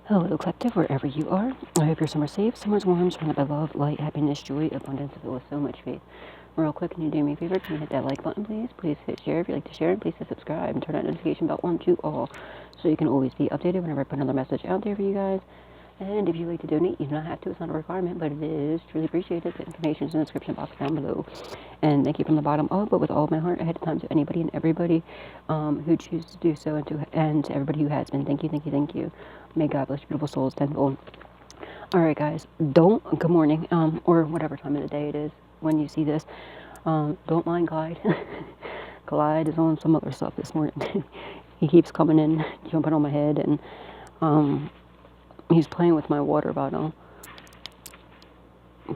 Hello, collective, wherever you are. I hope your summer safe. Summer's warm, surrounded by love, light, happiness, joy, abundance, filled with so much faith. Real quick, can you do me a favor? Can you hit that like button, please? Please hit share if you'd like to share, and please hit subscribe and turn that notification bell on to all, so you can always be updated whenever I put another message out there for you guys. And if you'd like to donate, you do not have to. It's not a requirement, but it is truly appreciated. The information is in the description box down below. And thank you from the bottom up, but with all of my heart ahead of time to anybody and everybody who chooses to do so, and to everybody who has been. Thank you, thank you, thank you. May God bless your beautiful souls tenfold. All right, guys. Good morning, or whatever time of the day it is when you see this. Don't mind Clyde. Clyde is on some other stuff this morning. He keeps coming in, jumping on my head, and he's playing with my water bottle.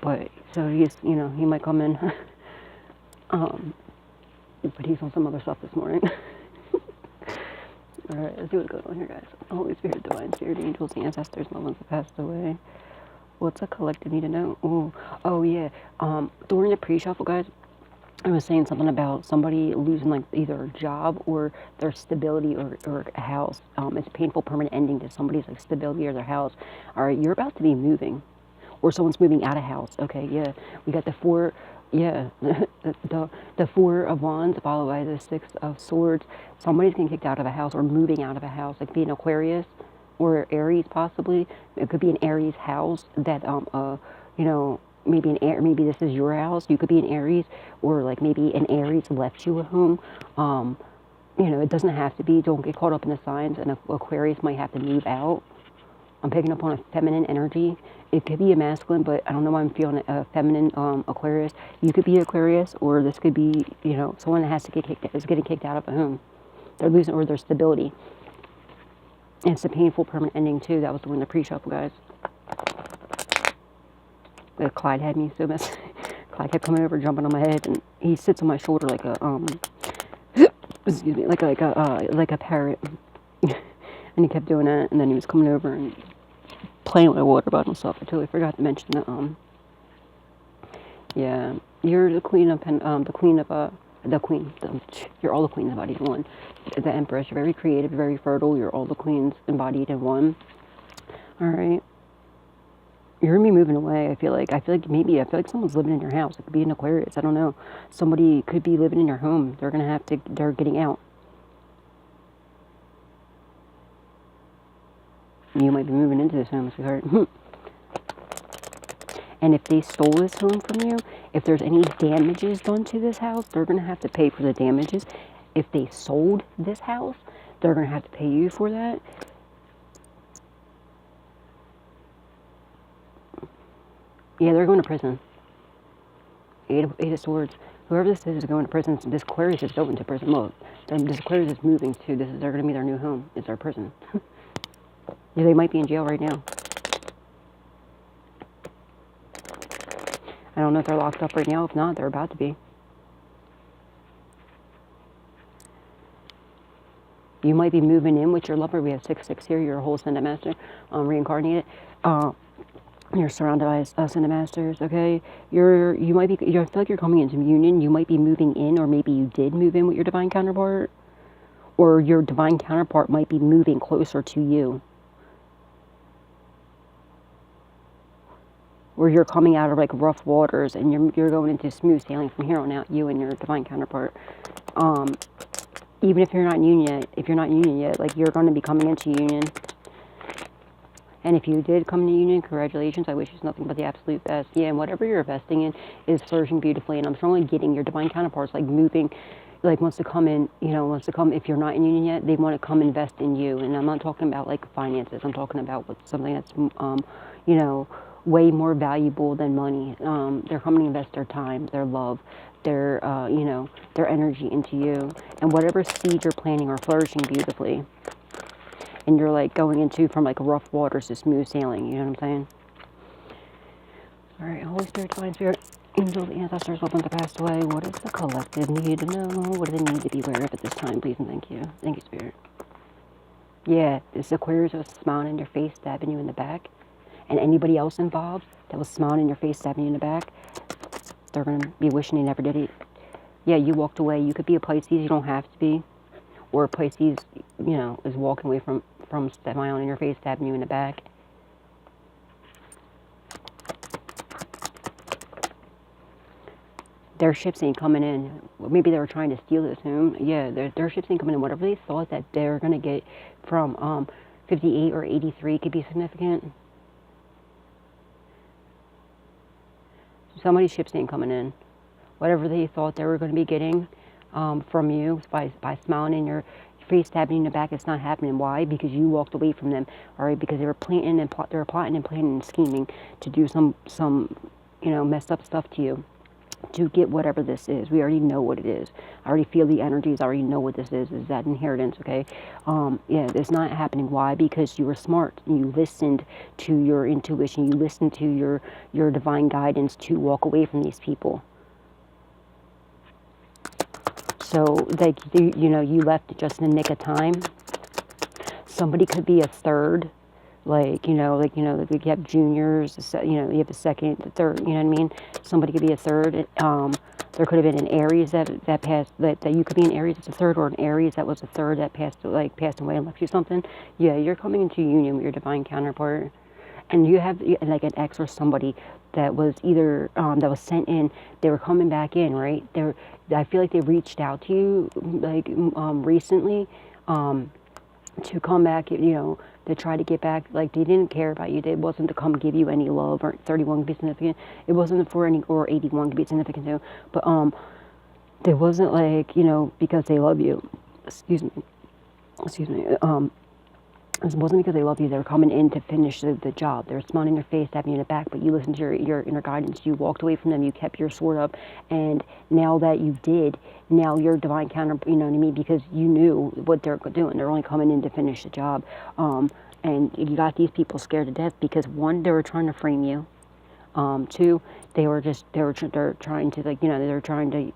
But so he might come in. But he's on some other stuff this morning. Alright, let's see what's going on here, guys. Holy Spirit, Divine Spirit, Angels, Ancestors, loved ones that passed away. What's a collective need to know? Oh yeah. During the pre-shuffle, guys, I was saying something about somebody losing like either a job or their stability or a house. It's a painful permanent ending to somebody's like stability or their house. Alright, you're about to be moving. Or someone's moving out of house. Okay, yeah. We got the four, yeah, the Four of Wands followed by the Six of Swords. Somebody's getting kicked out of a house or moving out of a house. Like being Aquarius or Aries possibly. It could be an Aries house that, maybe this is your house. You could be an Aries, or like maybe an Aries left you a home. It doesn't have to be. Don't get caught up in the signs. And Aquarius might have to move out. I'm picking up on a feminine energy. It could be a masculine, but I don't know why I'm feeling a feminine Aquarius. You could be Aquarius, or this could be, someone that is getting kicked out of a home. They're losing or their stability. And it's a painful permanent ending too. That was the one in the pre-shuffle, guys. Clyde had me so messed. Clyde kept coming over, jumping on my head, and he sits on my shoulder like a excuse me, like a parrot. And he kept doing that, and then he was coming over and playing with my water bottle and stuff. I totally forgot to mention that. Yeah, you're the queen of you're all the queens embodied in one. The Empress. You're very creative, very fertile. You're all the queens embodied in one. All right. You're gonna be moving away. I feel like someone's living in your house. It could be an Aquarius. I don't know. Somebody could be living in your home. They're getting out. You might be moving into this home, sweetheart. And if they stole this home from you, if there's any damages done to this house, they're going to have to pay for the damages. If they sold this house, they're going to have to pay you for that. Yeah, they're going to prison. Eight of Swords. Whoever this is going to prison. This Aquarius is going to prison. Look, this Aquarius is moving to. They're going to be their new home. It's their prison. Yeah, they might be in jail right now. I don't know if they're locked up right now. If not, they're about to be. You might be moving in with your lover. We have 6-6 here. You're a whole Ascended Master, reincarnated. You're surrounded by Ascended Masters. Okay, I feel like you're coming into union. You might be moving in, or maybe you did move in with your divine counterpart, or your divine counterpart might be moving closer to you. Where you're coming out of like rough waters and you're going into smooth sailing from here on out, you and your divine counterpart. Even if you're not in union yet, like you're going to be coming into union. And if you did come into union, congratulations. I wish you nothing but the absolute best. Yeah, and whatever you're investing in is flourishing beautifully. And I'm strongly getting your divine counterparts like moving, like wants to come, if you're not in union yet, they want to come invest in you. And I'm not talking about like finances. I'm talking about something that's, way more valuable than money. They're coming to invest their time, their love, their energy into you. And whatever seeds you're planting are flourishing beautifully. And you're like going into from like rough waters to smooth sailing. You know what I'm saying? All right, Holy Spirit, Divine Spirit, Angels, Ancestors, loved ones that passed away. What does the collective need to know? What do they need to be aware of at this time, please and thank you. Thank you, Spirit. Yeah, this Aquarius was smiling in your face, stabbing you in the back. And anybody else involved that was smiling in your face, stabbing you in the back, they're going to be wishing they never did it. Yeah, you walked away. You could be a Pisces. You don't have to be. Or a Pisces, is walking away from smiling in your face, stabbing you in the back. Their ships ain't coming in. Maybe they were trying to steal this home. Yeah, their ships ain't coming in. Whatever they thought that they're going to get from 58 or 83 could be significant. Somebody's ships ain't coming in. Whatever they thought they were going to be getting from you by smiling in your face, stabbing in the back, it's not happening. Why? Because you walked away from them. All right, because they were planning and plotting and planning and scheming to do some messed up stuff to you, to get whatever this is. We already know what it is. I already feel the energies. I already know what this is that inheritance, okay? Yeah, it's not happening. Why? Because you were smart. You listened to your intuition. You listened to your divine guidance to walk away from these people. So, like, you left just in the nick of time. Somebody could be a third. Like you have juniors, you have a second, a third, you know what I mean? Somebody could be a third. There could have been an Aries that passed, that you could be an Aries that's a third, or an Aries that was a third that passed away and left you something. Yeah, you're coming into union with your divine counterpart. And you have like an ex or somebody that was either, that was sent in, they were coming back in, right? I feel like they reached out to you, like, recently, to come back, to try to get back. Like, they didn't care about you. It wasn't to come give you any love, or 31 could be significant. It wasn't for any, or 81 could be significant too. But, it wasn't like, because they love you. Excuse me. It wasn't because they love you. They were coming in to finish the job. They were smiling in your face, stabbing you in the back, but you listened to your inner guidance. You walked away from them. You kept your sword up. And now that you did, now your divine counter, you know what I mean? Because you knew what they're doing. They're only coming in to finish the job. And you got these people scared to death because, one, they were trying to frame you. Two, they're trying to, they're trying to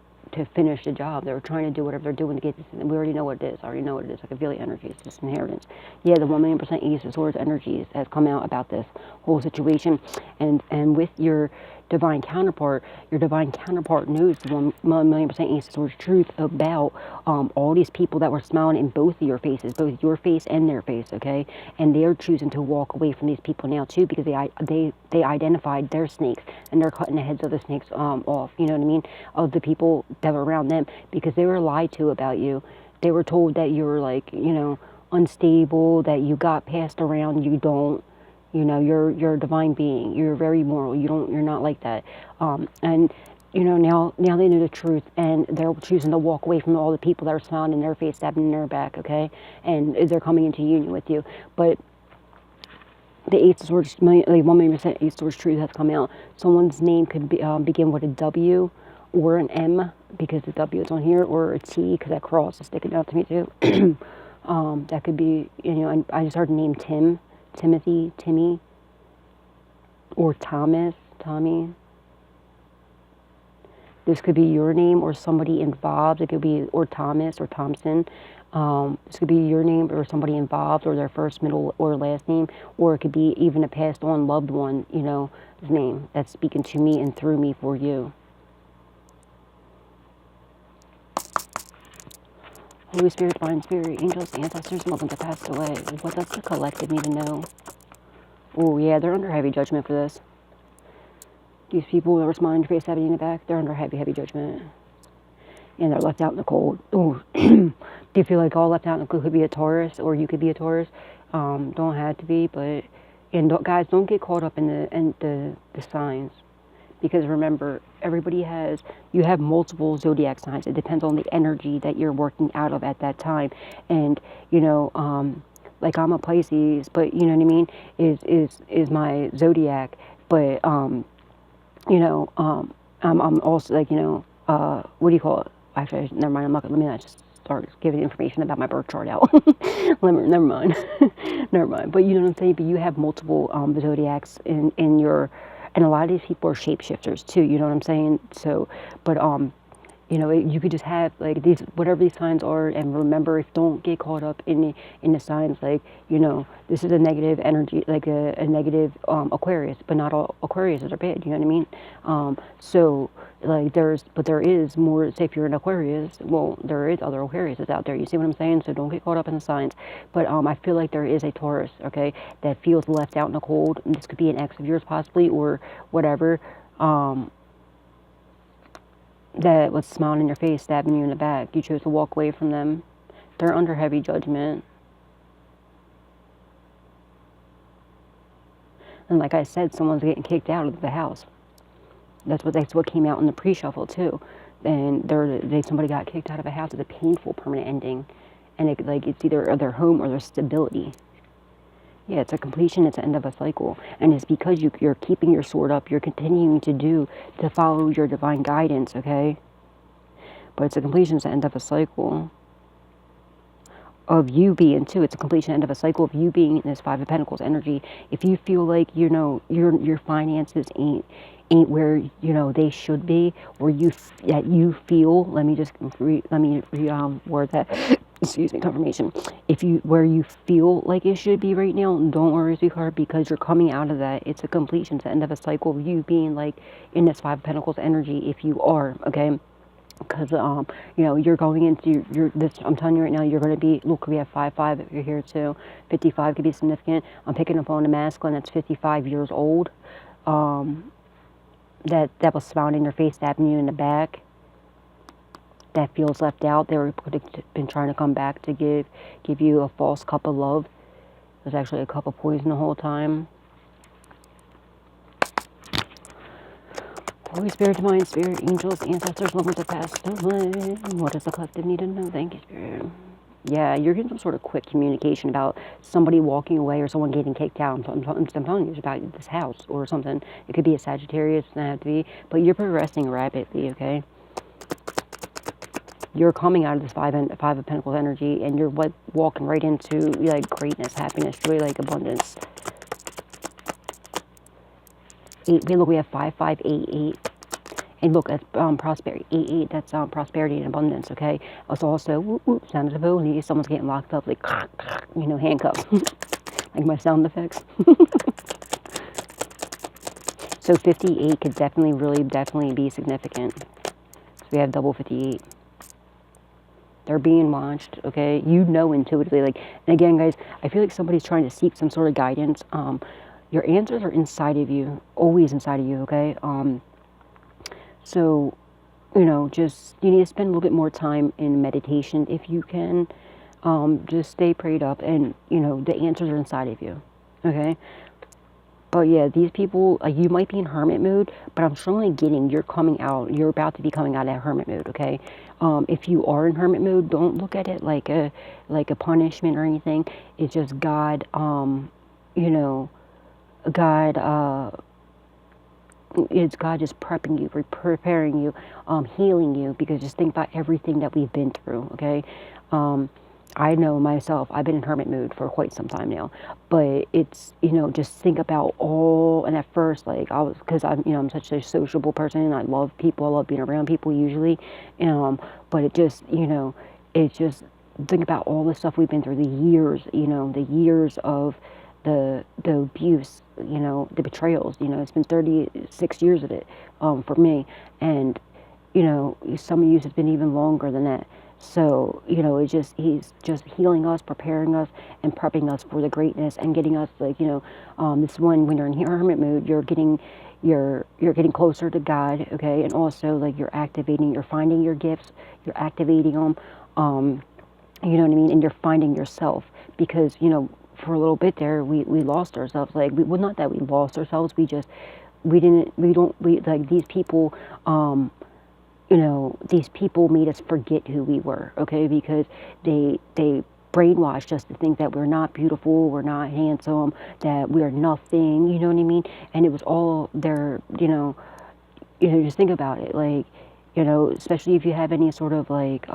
finish the job. They were trying to do whatever they're doing to get this. And we already know what it is. I already know what it is. I can feel the energy. It's just inheritance. Yeah, the 1,000,000% Ace of Swords energies has come out about this whole situation. And with your divine counterpart knows the 1,000,000% Ace of Swords truth about all these people that were smiling in both of your faces, both your face and their face, okay? And they're choosing to walk away from these people now too, because they identified their snakes, and they're cutting the heads of the snakes off, you know what I mean, of the people that were around them, because they were lied to about you. They were told that you were, like, unstable, that you got passed around. You don't. You're a divine being. You're very moral. You're not like that. And now they know the truth, and they're choosing to walk away from all the people that are smiling in their face, stabbing in their back, okay? And they're coming into union with you. But the Ace of Swords, like 1,000,000% Ace of Swords truth has come out. Someone's name could begin with a W or an M, because the W is on here, or a T, because that cross is sticking out to me too. That could be, and I just heard the name Tim. Timothy, Timmy, or Thomas, Tommy. This could be your name or somebody involved. It could be, or Thomas or Thompson. This could be your name or somebody involved, or their first, middle, or last name, or it could be even a passed on loved one, his name that's speaking to me and through me for you. Holy Spirit, Divine Spirit, angels, ancestors, loved ones that passed away. What does the collective need to know? Oh, yeah, they're under heavy judgment for this. These people that were smiling in your face, stabbing you in the back, they're under heavy, heavy judgment. And they're left out in the cold. Oh, do you feel like all left out in the cold could be a Taurus, or you could be a Taurus? Don't have to be, but, guys, don't get caught up in the signs. Because remember, you have multiple zodiac signs. It depends on the energy that you're working out of at that time. And, like, I'm a Pisces, but, you know what I mean, is my zodiac. But, I'm also, like, what do you call it? Actually, never mind, let me not just start giving information about my birth chart out. Never mind. Never mind. But you know what I'm saying? But you have multiple zodiacs in your... And a lot of these people are shapeshifters too, you know what I'm saying? So, but, you know, you could just have like these, whatever these signs are, and remember, if don't get caught up in the signs, like, you know, this is a negative energy, like a negative Aquarius, but not all Aquariuses are bad, you know what I mean? So like there is more, say if you're an Aquarius, well, there is other Aquariuses out there, you see what I'm saying? So don't get caught up in the signs. But I feel like there is a Taurus, okay, that feels left out in the cold, and this could be an ex of yours possibly, or whatever, that was smiling in your face, stabbing you in the back. You chose to walk away from them. They're under heavy judgment. And like I said, someone's getting kicked out of the house. That's what came out in the pre-shuffle too. And somebody got kicked out of a house. It's a painful permanent ending, and it's either their home or their stability. Yeah, it's a completion. It's the end of a cycle, and it's because you're keeping your sword up. You're continuing to follow your divine guidance. Okay, but it's a completion. It's the end of a cycle of you being too. It's a completion, end of a cycle of you being in this Five of Pentacles energy. If you feel like, you know, your finances ain't where, you know, they should be, or you feel, let me word that, excuse me, confirmation. Where you feel like it should be right now, don't worry, sweetheart, because you're coming out of that. It's a completion, it's the end of a cycle of you being like in this Five of Pentacles energy, if you are, okay? Because you know, you're going into I'm telling you right now, you're going to be, look, we have 5-5 if you're here too. 55 could be significant. I'm picking up on a masculine that's 55 years old, that was smiling in your face, stabbing you in the back, that feels left out. They were been trying to come back to give you a false cup of love. There's actually a cup of poison the whole time. Holy Spirit, Divine Spirit, angels, ancestors, lovers of past away. What does the collective need to know? Thank you, Spirit. Yeah, you're getting some sort of quick communication about somebody walking away or someone getting kicked out. I'm telling you, it's about this house or something. It could be a Sagittarius, it doesn't have to be, but you're progressing rapidly, okay? You're coming out of this Five of Pentacles energy, and you're walking right into like greatness, happiness, joy, like abundance. Look, we have 5-5-8-8. And look, that's prosperity. 8-8, that's prosperity and abundance, okay? It's also, whoop, whoop, sound of the police. Someone's getting locked up, like, you know, handcuffed. Like my sound effects. So 58 could definitely be significant. So we have double 58. They're being watched, okay? You know intuitively. Like, and again, guys, I feel like somebody's trying to seek some sort of guidance. Your answers are inside of you, always inside of you, okay? So, you know, just, you need to spend a little bit more time in meditation if you can. Just stay prayed up, and, you know, the answers are inside of you, okay? But yeah, these people, like, you might be in hermit mode, but I'm strongly getting you're coming out, you're about to be coming out of hermit mode, okay? If you are in hermit mode, don't look at it like a punishment or anything. It's just God, you know, it's God just prepping you, preparing you, healing you, because just think about everything that we've been through, okay? I know myself, I've been in hermit mood for quite some time now, but it's, you know, just think about all, and at first, like, because I'm such a sociable person, and I love people, I love being around people usually, but it just, you know, it's just, think about all the stuff we've been through, the years, you know, the years of the abuse, you know, the betrayals, you know, it's been 36 years of it, for me, and, you know, some of you have been even longer than that. So, you know, he's just healing us, preparing us, and prepping us for the greatness, and getting us, like, you know, this one, when you're in hermit mood, you're getting closer to God, okay, and also, like, you're finding your gifts, you're activating them, you know what I mean, and you're finding yourself, because, you know, for a little bit there, we lost ourselves, like, well, not that we lost ourselves, like, these people, you know, these people made us forget who we were, okay, because they brainwashed us to think that we're not beautiful, we're not handsome, that we're nothing, you know what I mean, and it was all there, you know, just think about it, like, you know, especially if you have any sort of, like,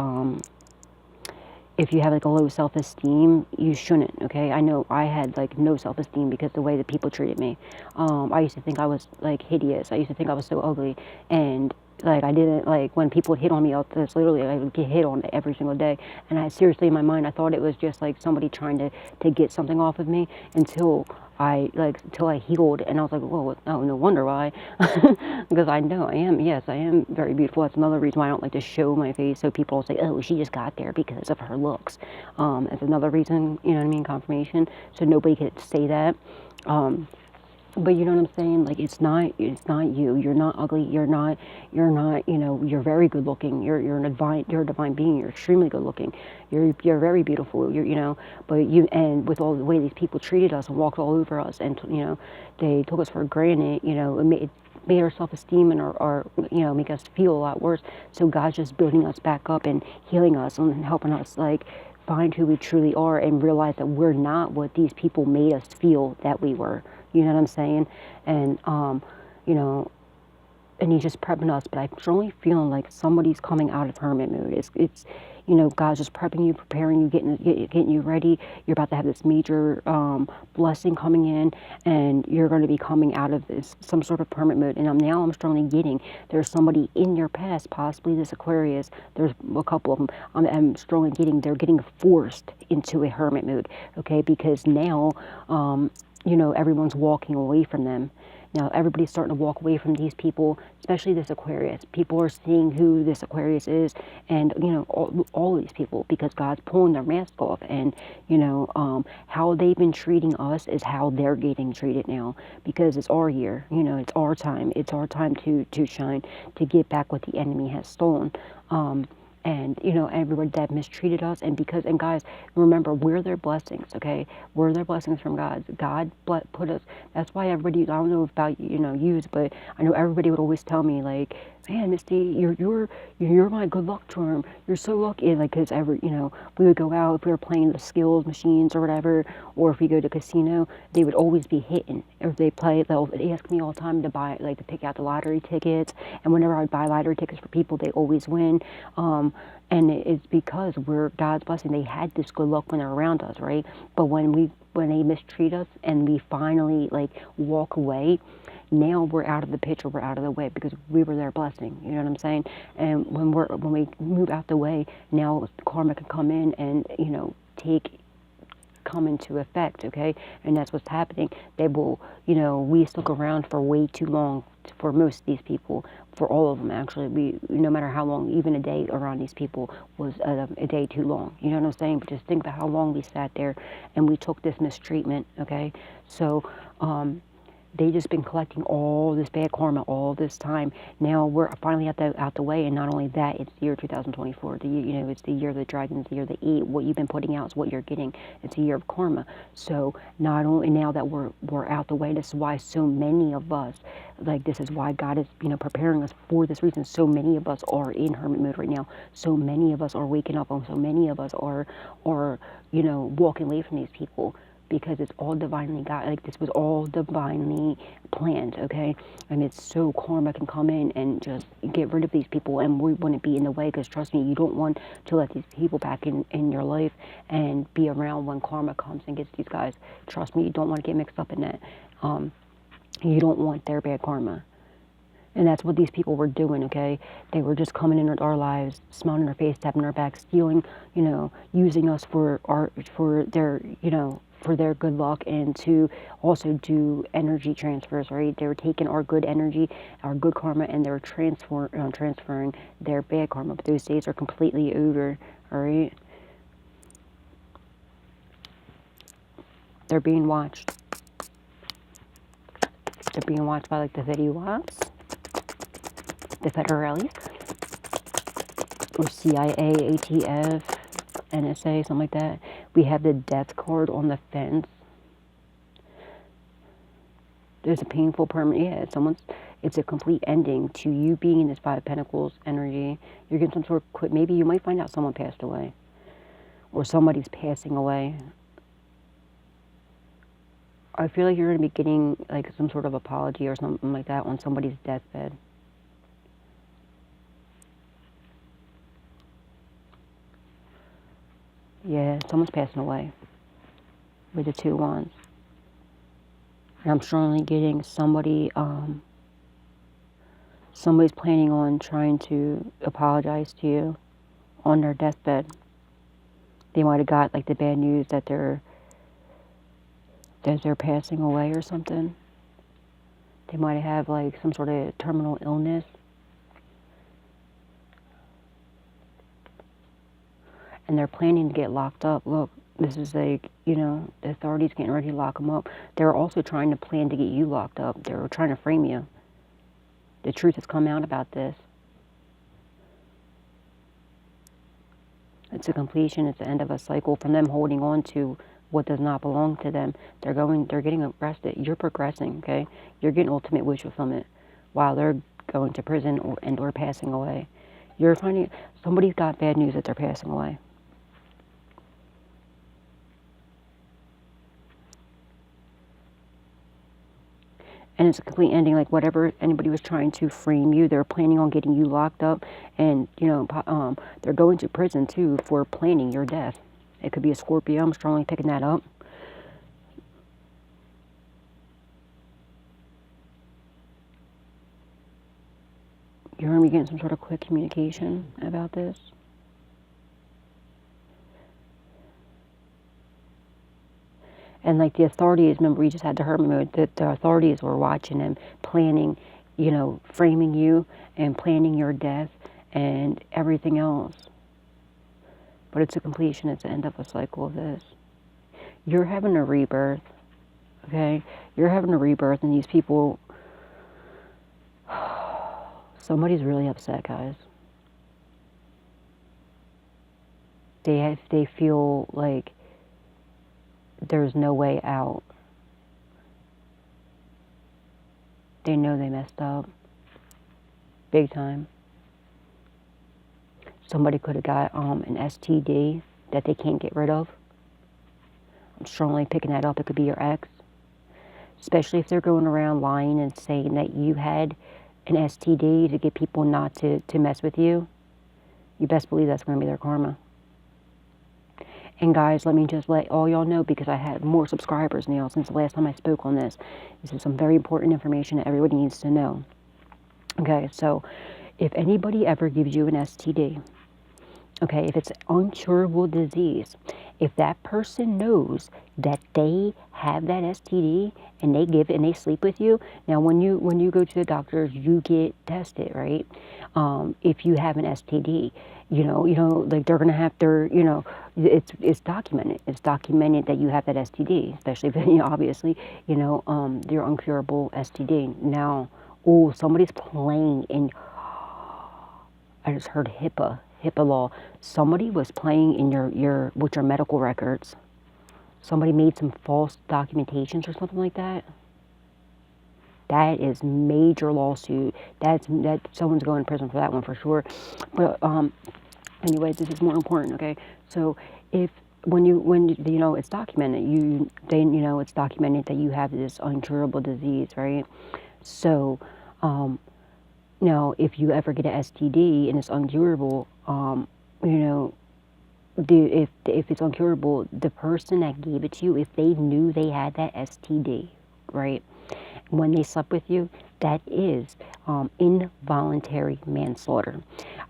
if you have, like, a low self-esteem, you shouldn't, okay? I know I had, like, no self-esteem because the way that people treated me. I used to think I was, like, hideous. I used to think I was so ugly. And Like, I didn't, like, when people would hit on me, it's literally, I would get hit on every single day. And I seriously, in my mind, I thought it was just, like, somebody trying to get something off of me until until I healed. And I was like, whoa, no wonder why. Because I know yes, I am very beautiful. That's another reason why I don't like to show my face. So people will say, oh, she just got there because of her looks. That's another reason, you know what I mean, confirmation. So nobody could say that. But you know what I'm saying? Like, it's not you. You're not ugly. You're not, you know, you're very good looking. You're a divine being. You're extremely good looking. You're very beautiful. You know, but and with all the way these people treated us and walked all over us, and, you know, they took us for granted, you know, it made our self-esteem and our, you know, make us feel a lot worse. So God's just building us back up and healing us and helping us, like, find who we truly are and realize that we're not what these people made us feel that we were. You know what I'm saying? And, you know, and he's just prepping us. But I'm strongly feeling like somebody's coming out of hermit mood. It's you know, God's just prepping you, preparing you, getting you ready. You're about to have this major blessing coming in, and you're going to be coming out of this some sort of hermit mood. And now I'm strongly getting there's somebody in your past, possibly this Aquarius. There's a couple of them. I'm strongly getting they're getting forced into a hermit mood. Okay, because now, you know, everyone's walking away from them. Now, everybody's starting to walk away from these people, especially this Aquarius. People are seeing who this Aquarius is, and, you know, all these people, because God's pulling their mask off. And, you know, how they've been treating us is how they're getting treated now, because it's our year. You know, it's our time. It's our time to shine, to get back what the enemy has stolen. And, you know, everybody that mistreated us. And guys, remember, we're their blessings, okay? We're their blessings from God. God put us, that's why everybody, I don't know about, you know, yous, but I know everybody would always tell me, like, man, Misty, you're my good luck charm. You're so lucky. Like, because you know, we would go out, if we were playing the skills machines or whatever, or if we go to casino, they would always be hitting. Or if they play, they'll ask me all the time to buy, like, to pick out the lottery tickets. And whenever I would buy lottery tickets for people, they always win. And it's because we're God's blessing. They had this good luck when they're around us, right? But when they mistreat us and we finally, like, walk away, now we're out of the picture, we're out of the way, because we were their blessing. You know what I'm saying? And when we move out the way, now karma can come in and, you know, come into effect, okay? And that's what's happening. They will, you know, we stuck around for way too long for most of these people, for all of them actually. We, no matter how long, even a day around these people was a day too long. You know what I'm saying? But just think about how long we sat there and we took this mistreatment, okay? So, they just been collecting all this bad karma all this time. Now we're finally out the way, and not only that, it's the year 2024. You know, it's the year of the dragon, it's the year of the E. What you've been putting out is what you're getting. It's a year of karma. So not only now that we're out the way, this is why so many of us, like, this is why God is, you know, preparing us for this reason. So many of us are in hermit mode right now. So many of us are waking up, and so many of us are you know, walking away from these people. Because it's all divinely God, like, this was all divinely planned, okay? And it's so karma can come in and just get rid of these people, and we wouldn't be in the way, because trust me, you don't want to let these people back in your life and be around when karma comes and gets these guys. Trust me, you don't want to get mixed up in that. You don't want their bad karma. And that's what these people were doing, okay? They were just coming in our lives, smiling in our face, tapping our back, stealing, you know, using us for their, you know, for their good luck, and to also do energy transfers, right? They were taking our good energy, our good karma, and they were transferring their bad karma. But those days are completely over, all right? They're being watched. They're being watched by, like, the video ops, the federales, or CIA, ATF, NSA, something like that. We have the death card on the fence. There's a painful permanent, it's a complete ending to you being in this Five of Pentacles energy. You're getting some sort of quit. Maybe you might find out someone passed away, or somebody's passing away. I feel like you're going to be getting, like, some sort of apology or something like that on somebody's deathbed. Yeah, someone's passing away with the 2 wands. And I'm strongly getting somebody Somebody's planning on trying to apologize to you on their deathbed. They might have got like the bad news that they're passing away or something. They might have like some sort of terminal illness. And they're planning to get locked up. Look, this is like, you know, the authorities getting ready to lock them up. They're also trying to plan to get you locked up. They're trying to frame you. The truth has come out about this. It's a completion. It's the end of a cycle from them holding on to what does not belong to them. They're getting arrested. You're progressing, okay? You're getting ultimate wish fulfillment while they're going to prison or passing away. You're finding somebody's got bad news that they're passing away. And it's a complete ending, like whatever anybody was trying to frame you, they're planning on getting you locked up, and you know, they're going to prison too for planning your death. It could be a Scorpio. I'm strongly picking that up. You're going to be getting some sort of quick communication about this. And like the authorities, remember we just had the hermit mode, that the authorities were watching them, planning, you know, framing you and planning your death and everything else. But it's a completion, it's the end of a cycle of this. You're having a rebirth, okay? You're having a rebirth, and these people, somebody's really upset, guys. They feel like there's no way out. They know they messed up. Big time. Somebody could have got an STD that they can't get rid of. I'm strongly picking that up. It could be your ex. Especially if they're going around lying and saying that you had an STD to get people not to mess with you. You best believe that's going to be their karma. And guys, let me just let all y'all know, because I have more subscribers now since the last time I spoke on this. This is some very important information that everybody needs to know. Okay, so if anybody ever gives you an STD, okay, if it's an uncurable disease, if that person knows that they have that STD and they give it and they sleep with you, now when you go to the doctors, you get tested, right? If you have an STD, you know, like they're gonna have to, you know, it's documented. It's documented that you have that STD, especially if, you know, obviously, you know, your uncurable STD. Now, oh, somebody's playing in. I just heard HIPAA law. Somebody was playing in your medical records. Somebody made some false documentations or something like that. That is major lawsuit. That someone's going to prison for that one for sure. But anyways, this is more important. Okay, so when you know it's documented, it's documented that you have this incurable disease, right? So now if you ever get an STD and it's uncurable, if it's uncurable, the person that gave it to you, if they knew they had that STD, right, when they slept with you, that is involuntary manslaughter.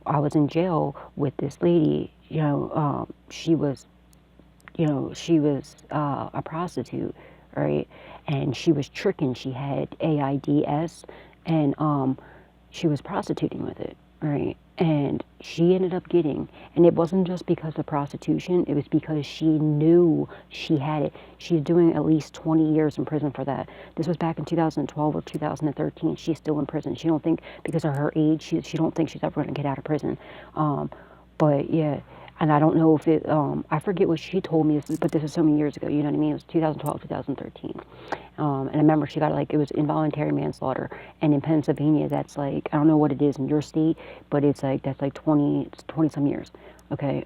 I was in jail with this lady. She was a prostitute, right, and she was tricking. She had AIDS, and she was prostituting with it, right? And she ended up getting, and it wasn't just because of prostitution, it was because she knew she had it. She's doing at least 20 years in prison for that. This was back in 2012 or 2013. She's still in prison. She don't think, because of her age, she don't think she's ever going to get out of prison. But yeah, and I don't know if it, I forget what she told me, but this is so many years ago, you know what I mean? It was 2012, 2013. And I remember she got, like, it was involuntary manslaughter. And in Pennsylvania, that's like, I don't know what it is in your state, but it's like, that's like 20 some years. Okay.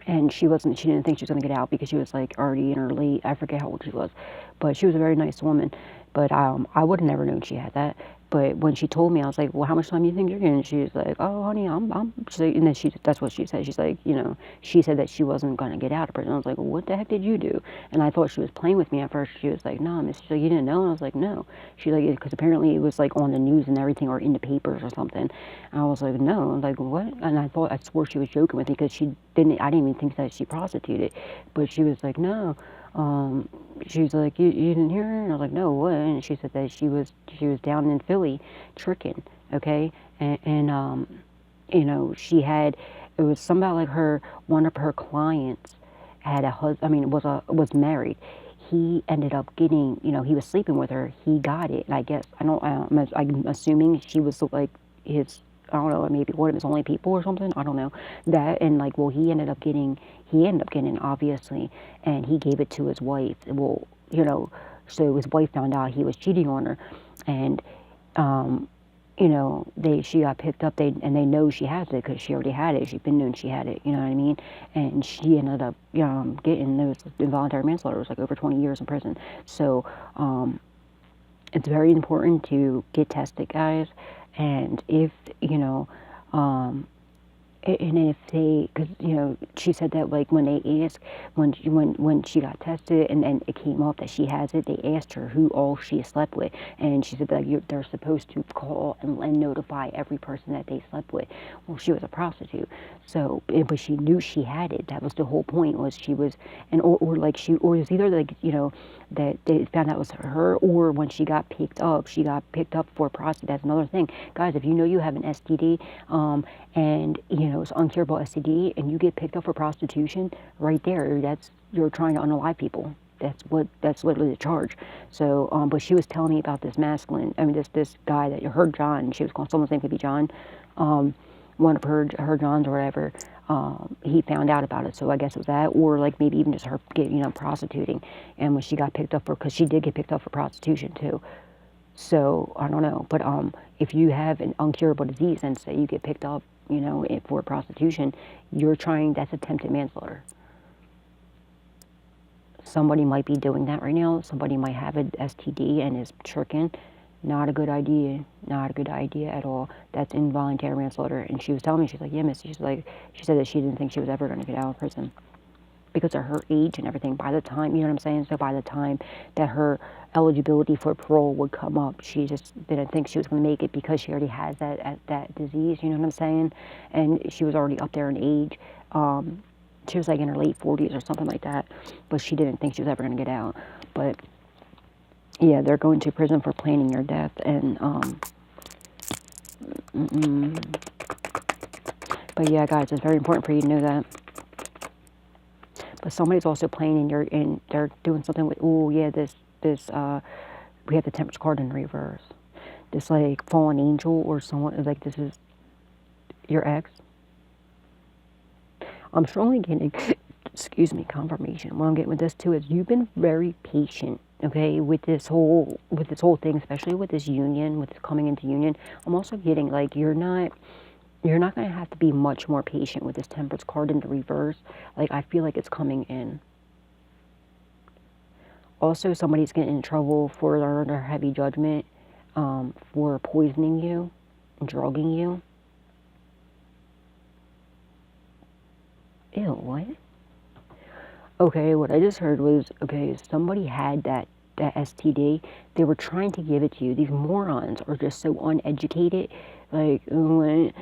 And she didn't think she was going to get out because she was like already in her late, I forget how old she was, but she was a very nice woman. But I would have never known she had that. But when she told me, I was like, well, how much time do you think you're getting? She was like, oh, honey, she's like, and then that's what she said. She's like, she said that she wasn't going to get out of prison. I was like, well, what the heck did you do? And I thought she was playing with me at first. She was like, no, miss. She's like, you didn't know? And I was like, no. She's like, because apparently it was like on the news and everything, or in the papers or something. And I was like, no. I was like, what? And I swore she was joking with me, because I didn't even think that she prostituted. But she was like, no. She was like, you didn't hear her? And I was like, no, what? And she said that she was down in Philly tricking, okay? And she had, it was something about like one of her clients had a husband, I mean, was married. He ended up getting, he was sleeping with her. He got it. And I guess, I'm assuming she was like his, I don't know, maybe one of his only people or something. I don't know that. And like, well, he ended up getting, obviously, and he gave it to his wife. Well, so his wife found out he was cheating on her, and she got picked up. They know she has it, because she already had it. She's been known she had it. You know what I mean? And she ended up getting those involuntary manslaughter. It was like over 20 years in prison. So it's very important to get tested, guys. And if and if they, because she said that like when they asked, when she got tested and then it came up that she has it, they asked her who all she slept with, and she said that they're supposed to call and notify every person that they slept with. Well, she was a prostitute, so but she knew she had it. That was the whole point. Was she was, and or like she, or it was either like that they found out it was her, or when she got picked up for prostitute. That's another thing, guys. If you know you have an STD, and it's uncurable STD, and you get picked up for prostitution, right there, you're trying to unalive people. That's literally the charge. So, but she was telling me about this this guy that you heard, John. She was calling, someone's name could be John. One of her Johns or whatever. He found out about it, so I guess it was that, or like maybe even just her prostituting. And when she got picked up because she did get picked up for prostitution too. So I don't know, but if you have an uncurable disease and say you get picked up, for prostitution, that's attempted manslaughter. Somebody might be doing that right now. Somebody might have an STD and is tricking. Not a good idea. Not a good idea at all. That's involuntary manslaughter. And she was telling me, she's like, yeah, Misty. She said that she didn't think she was ever going to get out of prison because of her age and everything. By the time, you know what I'm saying? So by the time that her eligibility for parole would come up, she just didn't think she was going to make it, because she already has that disease, you know what I'm saying? And she was already up there in age. She was like in her late 40s or something like that, but she didn't think she was ever going to get out. But yeah, they're going to prison for planning your death. And but yeah, guys, it's very important for you to know that. But somebody's also playing, and they're doing something with, oh yeah, this we have the Temperance card in reverse. This like fallen angel, or someone like, this is your ex. I'm strongly getting, excuse me, confirmation. What I'm getting with this too is you've been very patient, okay, with this whole thing, especially with this union, with this coming into union. I'm also getting like you're not going to have to be much more patient with this Temperance card in the reverse. Like, I feel like it's coming in. Also, somebody's getting in trouble for their heavy judgment, for poisoning you and drugging you. Ew, what? Okay, what I just heard was, okay, somebody had that STD. They were trying to give it to you. These morons are just so uneducated. Like, when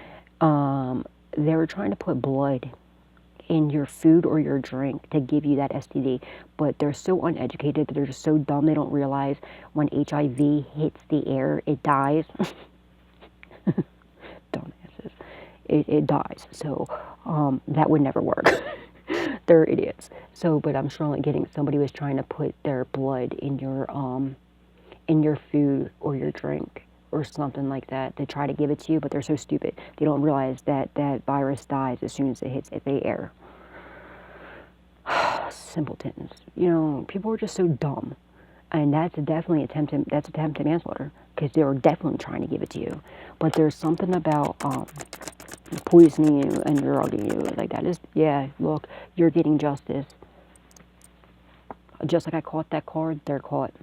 they were trying to put blood in your food or your drink to give you that STD, but they're so uneducated that they're just so dumb they don't realize when HIV hits the air, it dies. Dumbasses. It dies. So that would never work. They're idiots. So, but I'm strongly getting somebody was trying to put their blood in your food or your drink or something like that. They try to give it to you, but they're so stupid. They don't realize that that virus dies as soon as it hits the air. Simpletons. People are just so dumb. And that's definitely attempted manslaughter, because they were definitely trying to give it to you. But there's something about poisoning you and drugging you. Like, that is, yeah, look, you're getting justice. Just like I caught that card, they're caught.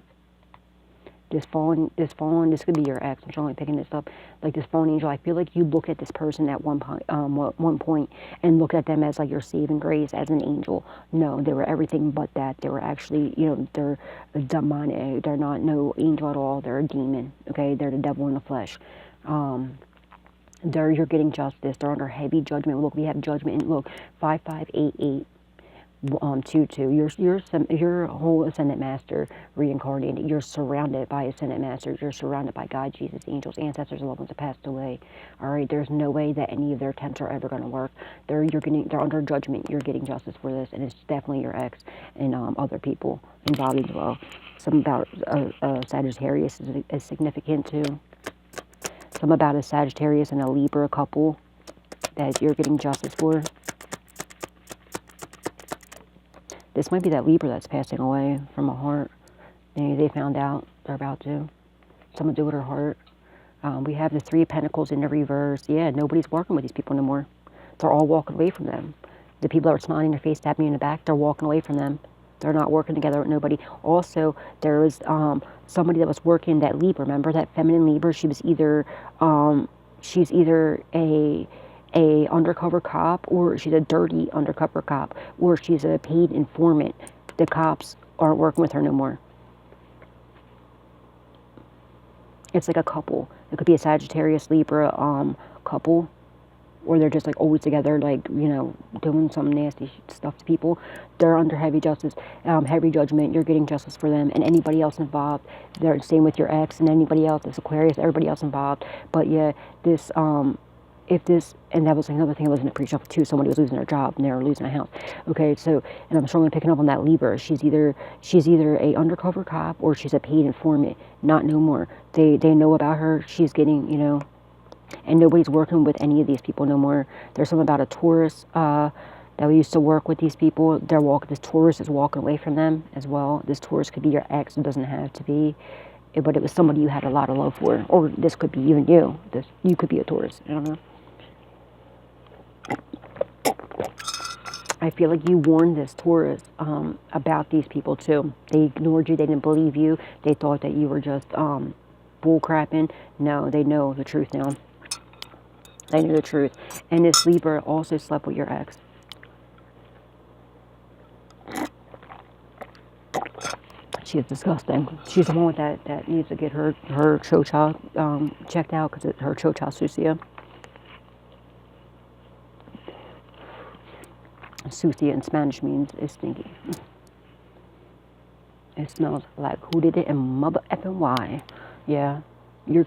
This could be your ex. I'm totally picking this up. Like this fallen angel, I feel like you look at this person at one point and look at them as like your saving grace, as an angel. No, they were everything but that. They were actually, they're demonic. They're not no angel at all. They're a demon. Okay, they're the devil in the flesh. You're getting justice. They're under heavy judgment. Look, we have judgment. And look, 5588. 2-2. Your whole ascendant master reincarnated. You're surrounded by ascendant masters. You're surrounded by God, Jesus, angels, ancestors, and loved ones that passed away. All right. There's no way that any of their attempts are ever going to work. They're under judgment. You're getting justice for this, and it's definitely your ex and other people involved as well. Something about Sagittarius is significant too. Something about a Sagittarius and a Libra couple that you're getting justice for. This might be that Libra that's passing away from a heart. Maybe they found out they're about to. Something to do with her heart. We have the 3 of Pentacles in the reverse. Yeah, nobody's working with these people no more. They're all walking away from them. The people that were smiling in their face, stabbing you in the back, they're walking away from them. They're not working together with nobody. Also, there was somebody that was working that Libra. Remember that feminine Libra? She was either, she's either a undercover cop, or she's a dirty undercover cop, or she's a paid informant. The cops aren't working with her no more. It's like a couple. It could be a Sagittarius Libra couple, or they're just like always together, like, doing some nasty stuff to people. They're under heavy justice, heavy judgment. You're getting justice for them, and anybody else involved. They're the same with your ex and anybody else. This Aquarius, everybody else involved. But yeah, this and that was another thing I wasn't appreciative of too. Somebody was losing their job and they were losing a house. Okay, so, and I'm strongly picking up on that Libra. She's either a undercover cop or she's a paid informant. Not no more. They know about her. She's getting, and nobody's working with any of these people no more. There's something about a Taurus that we used to work with these people. This Taurus is walking away from them as well. This Taurus could be your ex. It doesn't have to be. But it was somebody you had a lot of love for. Or this could be even you. You could be a Taurus. I don't know. I feel like you warned this Taurus about these people too. They ignored you. They didn't believe you. They thought that you were just bull crapping. No, they know the truth now. They knew the truth. And this Libra also slept with your ex. She is disgusting. She's the one with that needs to get her cho-cha checked out, because her cho-cha sucia. Sucia in Spanish means it's stinky. It smells like who did it and mother effing why. Yeah.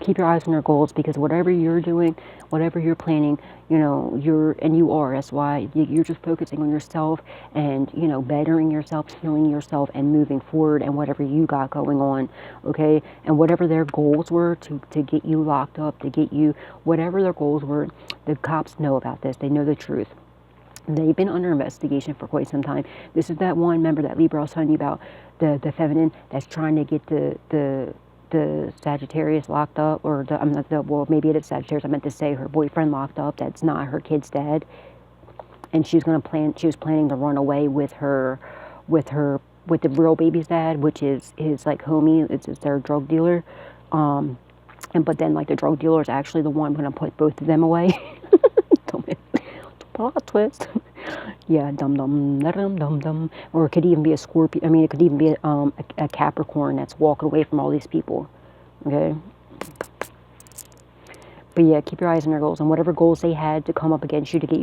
Keep your eyes on your goals, because whatever you're doing, whatever you're planning, that's why you're just focusing on yourself and, bettering yourself, healing yourself, and moving forward, and whatever you got going on, okay? And whatever their goals were to get you locked up, to get you, whatever their goals were, the cops know about this. They know the truth. They've been under investigation for quite some time. This is that one, member that Libra I was telling you about, the feminine that's trying to get the Sagittarius locked up, or maybe it is Sagittarius. I meant to say her boyfriend locked up. That's not her kid's dad, and she was planning to run away with the real baby's dad, which is his like homie. It's their drug dealer, but then like the drug dealer is actually the one going to put both of them away. Plot twist. Yeah, dum. Or it could even be a Scorpio. I mean, it could even be a Capricorn that's walking away from all these people. Okay. But yeah, keep your eyes on your goals, and whatever goals they had to come up against you to get